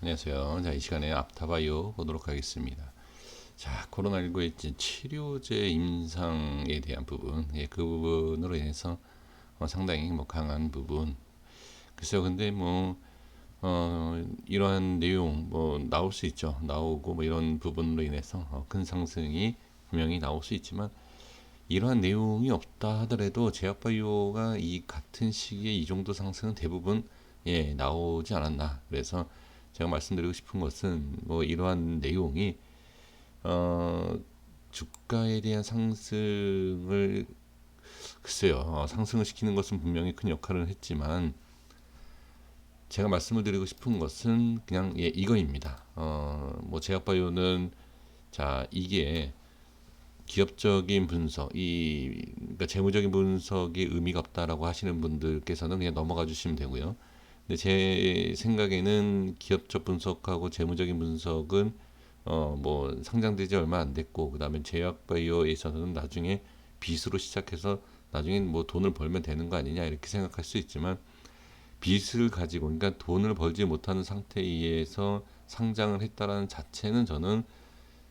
안녕하세요. 자, 이 시간에 앞타바이오 보도록 하겠습니다. 자, 코로나19의 치료제 임상에 대한 부분, 그 부분으로 인해서 상당히 강한 부분. 글쎄요, 근데 이러한 내용 나올 수 있죠. 나오고 이런 부분으로 인해서 큰 상승이 분명히 나올 수 있지만 이러한 내용이 없다 하더라도 제약바이오가 이 같은 시기에 이 정도 상승은 대부분 나오지 않았나. 그래서 제가 말씀드리고 싶은 것은 이러한 내용이 어, 주가에 대한 상승을 글쎄요, 상승을 시키는 것은 분명히 큰 역할을 했지만 제가 말씀을 드리고 싶은 것은 그냥 이거입니다. 제약바이오는 자 이게 기업적인 분석, 그러니까 재무적인 분석이 의미가 없다라고 하시는 분들께서는 그냥 넘어가 주시면 되고요. 근데 제 생각에는 기업적 분석하고 재무적인 분석은 상장되지 얼마 안 됐고 그다음에 제약바이오에 있어서는 나중에 빚으로 시작해서 나중에 돈을 벌면 되는 거 아니냐 이렇게 생각할 수 있지만 빚을 가지고 그러니까 돈을 벌지 못하는 상태에 의해서 상장을 했다라는 자체는 저는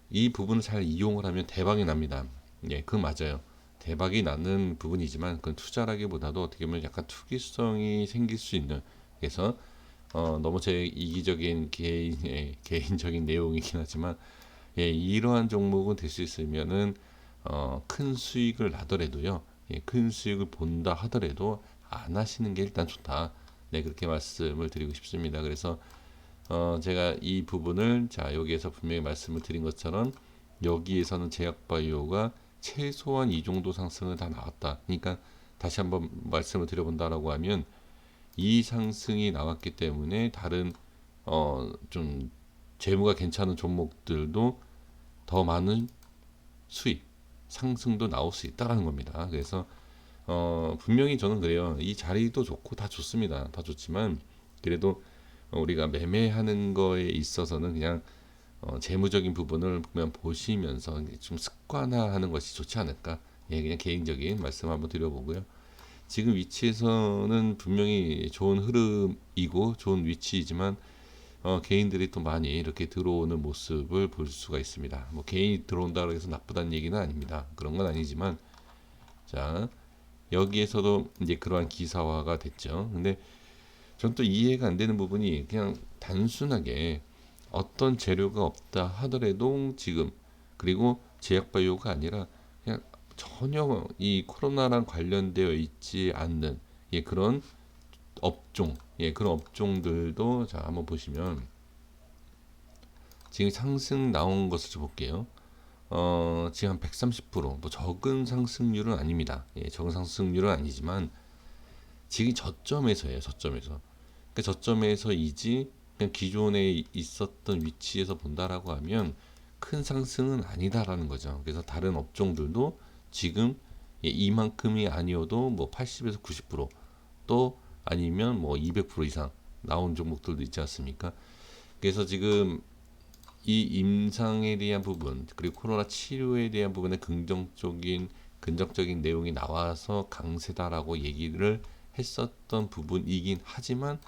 이 부분을 잘 이용을 하면 대박이 납니다. 그건 맞아요. 대박이 나는 부분이지만 그건 투자라기보다도 어떻게 보면 약간 투기성이 생길 수 있는 그래서 너무 제 이기적인 개인적인 내용이긴 하지만 이러한 종목은 될 수 있으면은 큰 수익을 나더라도요. 큰 수익을 본다 하더라도 안 하시는 게 일단 좋다. 네, 그렇게 말씀을 드리고 싶습니다. 그래서 제가 이 부분을 자 여기에서 분명히 말씀을 드린 것처럼 여기에서는 제약바이오가 최소한 이 정도 상승은 다 나왔다. 그러니까 다시 한번 말씀을 드려본다라고 하면 이 상승이 나왔기 때문에 다른 좀 재무가 괜찮은 종목들도 더 많은 수익 상승도 나올 수 있다라는 겁니다. 그래서 분명히 저는 그래요. 이 자리도 좋고 다 좋습니다. 다 좋지만 그래도 우리가 매매하는 거에 있어서는 그냥 재무적인 부분을 그냥 보시면서 좀 습관화하는 것이 좋지 않을까. 그냥 개인적인 말씀 한번 드려보고요. 지금 위치에서는 분명히 좋은 흐름이고 좋은 위치이지만 개인들이 또 많이 이렇게 들어오는 모습을 볼 수가 있습니다. 개인이 들어온다고 해서 나쁘다는 얘기는 아닙니다. 그런 건 아니지만 자 여기에서도 이제 그러한 기사화가 됐죠. 근데 전 또 이해가 안 되는 부분이 그냥 단순하게 어떤 재료가 없다 하더라도 지금 그리고 제약바이오가 아니라 그냥 전혀 이 코로나랑 관련되어 있지 않는 그런 업종, 그런 업종들도 자 한번 보시면 지금 상승 나온 것을 좀 볼게요. 지금 한 130%, 적은 상승률은 아닙니다. 적은 상승률은 아니지만 지금 저점에서예요. 저점에서. 그러니까 저점에서이지 그냥 기존에 있었던 위치에서 본다라고 하면 큰 상승은 아니다라는 거죠. 그래서 다른 업종들도 지금 이만큼이 아니어도 80에서 90%또 아니면 200% 이상 나온 종목들도 있지 않습니까? 그래서 지금 이 임상에 대한 부분 그리고 코로나 치료에 대한 부분에 긍정적인 내용이 나와서 강세다라고 얘기를 했었던 부분이긴 하지만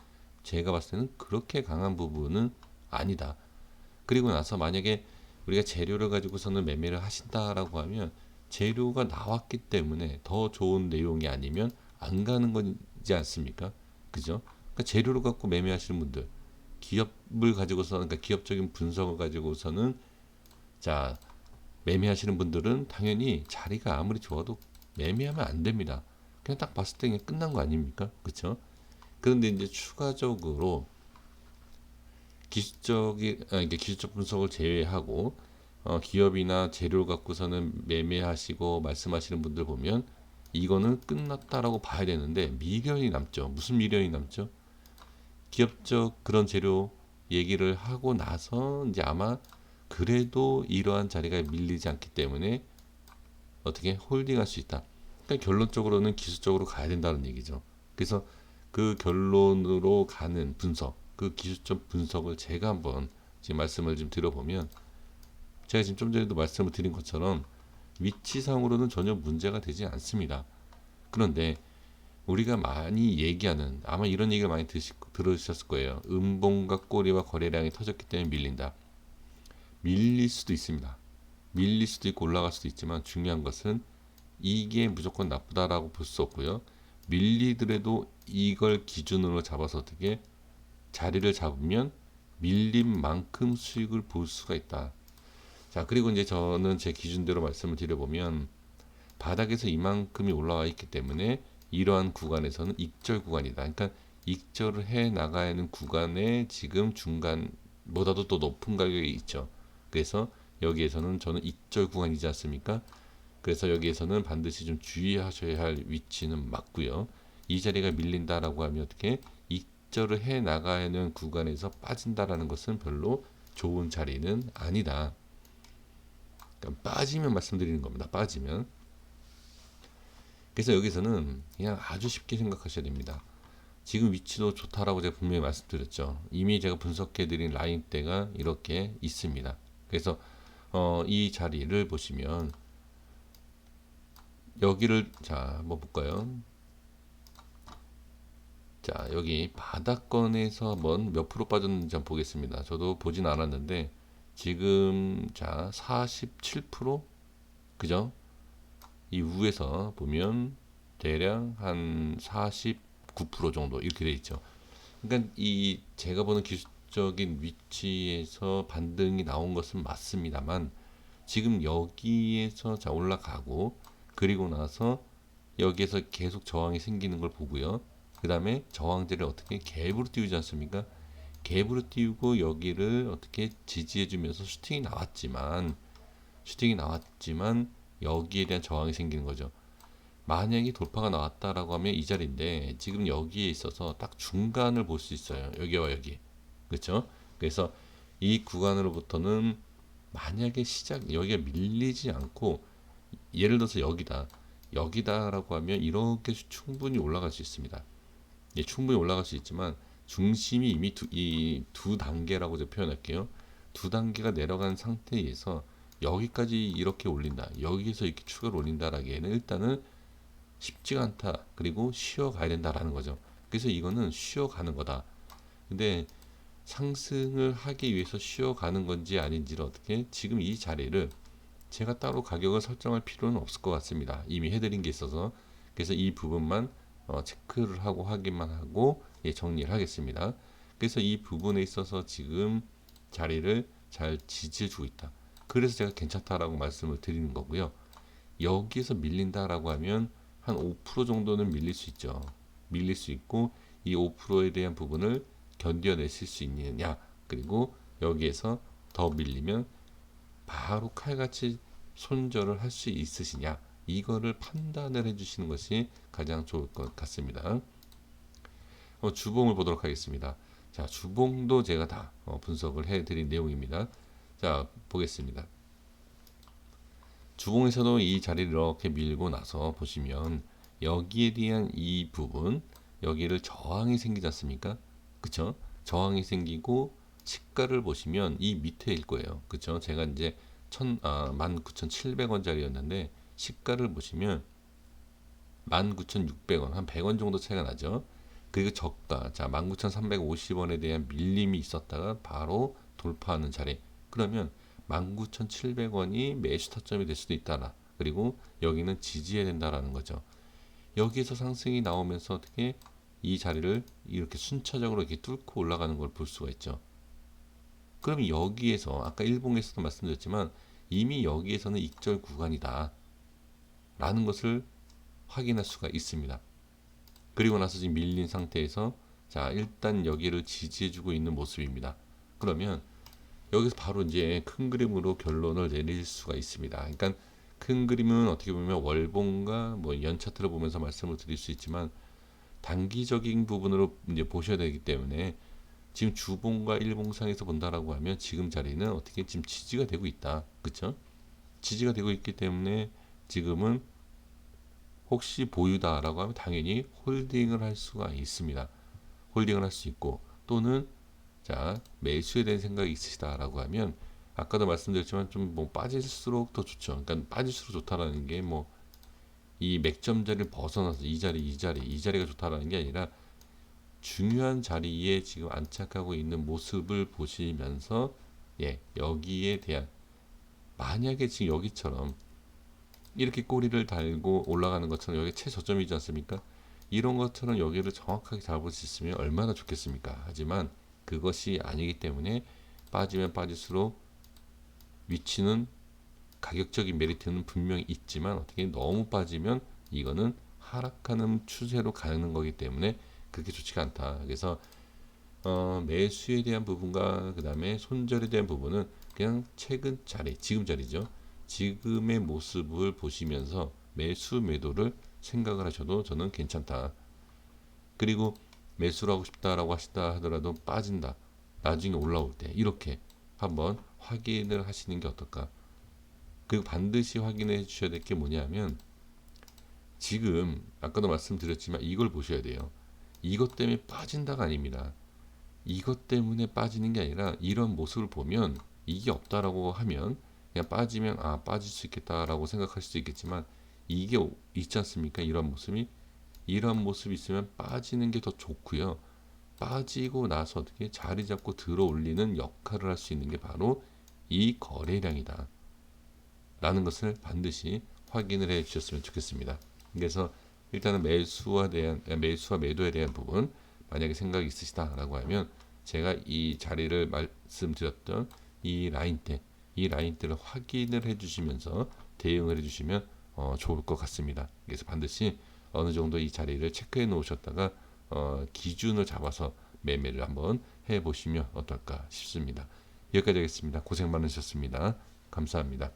제가 봤을 때는 그렇게 강한 부분은 아니다. 그리고 나서 만약에 우리가 재료를 가지고서는 매매를 하신다라고 하면 재료가 나왔기 때문에 더 좋은 내용이 아니면 안 가는 거지 않습니까? 그죠? 그러니까 재료를 갖고 매매하시는 분들, 기업을 가지고서는 그러니까 기업적인 분석을 가지고서는 자 매매하시는 분들은 당연히 자리가 아무리 좋아도 매매하면 안 됩니다. 그냥 딱 봤을 때 그냥 끝난 거 아닙니까? 그렇죠? 그런데 이제 추가적으로 이게 기술적 분석을 제외하고 기업이나 재료를 갖고서는 매매하시고 말씀하시는 분들 보면 이거는 끝났다라고 봐야 되는데 미련이 남죠. 무슨 미련이 남죠? 기업적 그런 재료 얘기를 하고 나서 이제 아마 그래도 이러한 자리가 밀리지 않기 때문에 어떻게 홀딩할 수 있다. 그러니까 결론적으로는 기술적으로 가야 된다는 얘기죠. 그래서 그 결론으로 가는 분석, 그 기술적 분석을 제가 한번 지금 말씀을 좀 드려보면 제가 지금 좀 전에도 말씀을 드린 것처럼 위치상으로는 전혀 문제가 되지 않습니다. 그런데 우리가 많이 얘기하는, 아마 이런 얘기를 많이 들으셨을 거예요. 음봉과 꼬리와 거래량이 터졌기 때문에 밀린다. 밀릴 수도 있습니다. 밀릴 수도 있고 올라갈 수도 있지만 중요한 것은 이게 무조건 나쁘다라고 볼 수 없고요. 밀리더라도 이걸 기준으로 잡아서 어떻게 자리를 잡으면 밀린 만큼 수익을 볼 수가 있다. 자, 그리고 이제 저는 제 기준대로 말씀을 드려보면 바닥에서 이만큼이 올라와 있기 때문에 이러한 구간에서는 익절 구간이다. 그러니까 익절을 해 나가야 하는 구간에 지금 중간보다도 또 높은 가격이 있죠. 그래서 여기에서는 저는 익절 구간이지 않습니까? 그래서 여기에서는 반드시 좀 주의하셔야 할 위치는 맞고요. 이 자리가 밀린다라고 하면 어떻게 익절을 해 나가야 하는 구간에서 빠진다라는 것은 별로 좋은 자리는 아니다. 그러니까 빠지면 말씀드리는 겁니다. 빠지면. 그래서 여기서는 그냥 아주 쉽게 생각하셔야 됩니다. 지금 위치도 좋다라고 제가 분명히 말씀드렸죠. 이미 제가 분석해드린 라인대가 이렇게 있습니다. 그래서 이 자리를 보시면 여기를 자 한번 볼까요? 자, 여기 바닥권에서 한번 몇 프로 빠졌는지 한번 보겠습니다. 저도 보진 않았는데 지금 자 47%, 그죠? 이 위에서 보면 대략 한 49% 정도 이렇게 돼 있죠. 그러니까 이 제가 보는 기술적인 위치에서 반등이 나온 것은 맞습니다만 지금 여기에서 자 올라가고 그리고 나서 여기에서 계속 저항이 생기는 걸 보고요. 그 다음에 저항들을 어떻게 갭으로 띄우지 않습니까? 갭으로 띄우고 여기를 어떻게 지지해주면서 슈팅이 나왔지만 여기에 대한 저항이 생기는 거죠. 만약에 돌파가 나왔다라고 하면 이 자리인데 지금 여기에 있어서 딱 중간을 볼 수 있어요. 여기와 여기. 그렇죠? 그래서 이 구간으로부터는 만약에 여기가 밀리지 않고 예를 들어서 여기다라고 하면 이렇게 충분히 올라갈 수 있습니다. 예, 충분히 올라갈 수 있지만 중심이 이미 이 두 단계라고 제가 표현할게요. 두 단계가 내려간 상태에서 여기까지 이렇게 올린다. 여기서 이렇게 추가로 올린다라기에는 일단은 쉽지가 않다. 그리고 쉬어가야 된다라는 거죠. 그래서 이거는 쉬어가는 거다. 근데 상승을 하기 위해서 쉬어가는 건지 아닌지를 어떻게 지금 이 자리를 제가 따로 가격을 설정할 필요는 없을 것 같습니다. 이미 해드린 게 있어서. 그래서 이 부분만 체크를 하고 확인만 하고 예, 정리를 하겠습니다. 그래서 이 부분에 있어서 지금 자리를 잘 지지해주고 있다. 그래서 제가 괜찮다라고 말씀을 드리는 거고요. 여기서 밀린다라고 하면 한 5% 정도는 밀릴 수 있죠. 밀릴 수 있고 이 5%에 대한 부분을 견뎌내실 수 있느냐, 그리고 여기에서 더 밀리면 바로 칼같이 손절을 할 수 있으시냐, 이거를 판단을 해주시는 것이 가장 좋을 것 같습니다. 주봉을 보도록 하겠습니다. 자, 주봉도 제가 다 분석을 해드린 내용입니다. 자, 보겠습니다. 주봉에서도 이 자리를 이렇게 밀고 나서 보시면 여기에 대한 이 부분, 여기를 저항이 생기지 않습니까? 그쵸? 저항이 생기고 시가를 보시면 이 밑에일 거예요. 그쵸? 제가 이제 19,700원짜리였는데 시가를 보시면 19,600원, 한 100원 정도 차이가 나죠. 그리고 저가, 자 19,350원에 대한 밀림이 있었다가 바로 돌파하는 자리. 그러면 19,700원이 매수 타점이 될 수도 있다. 그리고 여기는 지지해야 된다라는 거죠. 여기에서 상승이 나오면서 어떻게 이 자리를 이렇게 순차적으로 이렇게 뚫고 올라가는 걸 볼 수가 있죠. 그럼 여기에서 아까 일봉에서도 말씀드렸지만 이미 여기에서는 익절 구간이다 라는 것을 확인할 수가 있습니다. 그리고 나서 지금 밀린 상태에서 자 일단 여기를 지지해주고 있는 모습입니다. 그러면 여기서 바로 이제 큰 그림으로 결론을 내릴 수가 있습니다. 그러니까 큰 그림은 어떻게 보면 월봉과 뭐 연차트를 보면서 말씀을 드릴 수 있지만 단기적인 부분으로 이제 보셔야 되기 때문에 지금 주봉과 일봉상에서 본다라고 하면 지금 자리는 어떻게 지금 지지가 되고 있다. 그쵸? 지지가 되고 있기 때문에 지금은 혹시 보유다라고 하면 당연히 홀딩을 할 수가 있습니다. 홀딩을 할 수 있고 또는 자 매수에 대한 생각이 있으시다라고 하면 아까도 말씀드렸지만 좀 뭐 빠질수록 더 좋죠. 그러니까 빠질수록 좋다라는 게 뭐 이 맥점 자리를 벗어나서 이 자리가 좋다라는 게 아니라 중요한 자리에 지금 안착하고 있는 모습을 보시면서 여기에 대한 만약에 지금 여기처럼 이렇게 꼬리를 달고 올라가는 것처럼 여기 최저점이지 않습니까? 이런 것처럼 여기를 정확하게 잡을 수 있으면 얼마나 좋겠습니까? 하지만 그것이 아니기 때문에 빠지면 빠질수록 위치는 가격적인 메리트는 분명히 있지만 어떻게 너무 빠지면 이거는 하락하는 추세로 가는 거기 때문에 그렇게 좋지가 않다. 그래서 매수에 대한 부분과 그 다음에 손절에 대한 부분은 그냥 최근 자리, 지금 자리죠. 지금의 모습을 보시면서 매수 매도를 생각을 하셔도 저는 괜찮다. 그리고 매수를 하고 싶다라고 하시다 하더라도 빠진다. 나중에 올라올 때 이렇게 한번 확인을 하시는 게 어떨까. 그리고 반드시 확인해 주셔야 될 게 뭐냐면 지금 아까도 말씀드렸지만 이걸 보셔야 돼요. 이것 때문에 빠진다가 아닙니다. 이것 때문에 빠지는 게 아니라 이런 모습을 보면 이게 없다라고 하면 그냥 빠지면 빠질 수 있겠다라고 생각할 수도 있겠지만 이게 있지 않습니까? 이런 모습이 있으면 빠지는 게 더 좋고요. 빠지고 나서 어떻게 자리 잡고 들어 올리는 역할을 할 수 있는 게 바로 이 거래량이다 라는 것을 반드시 확인을 해 주셨으면 좋겠습니다. 그래서 일단은 매수와 매도에 대한 부분 만약에 생각이 있으시다라고 하면 제가 이 자리를 말씀드렸던 이 라인대를 확인을 해주시면서 대응을 해주시면 좋을 것 같습니다. 그래서 반드시 어느 정도 이 자리를 체크해 놓으셨다가 기준을 잡아서 매매를 한번 해보시면 어떨까 싶습니다. 여기까지 하겠습니다. 고생 많으셨습니다. 감사합니다.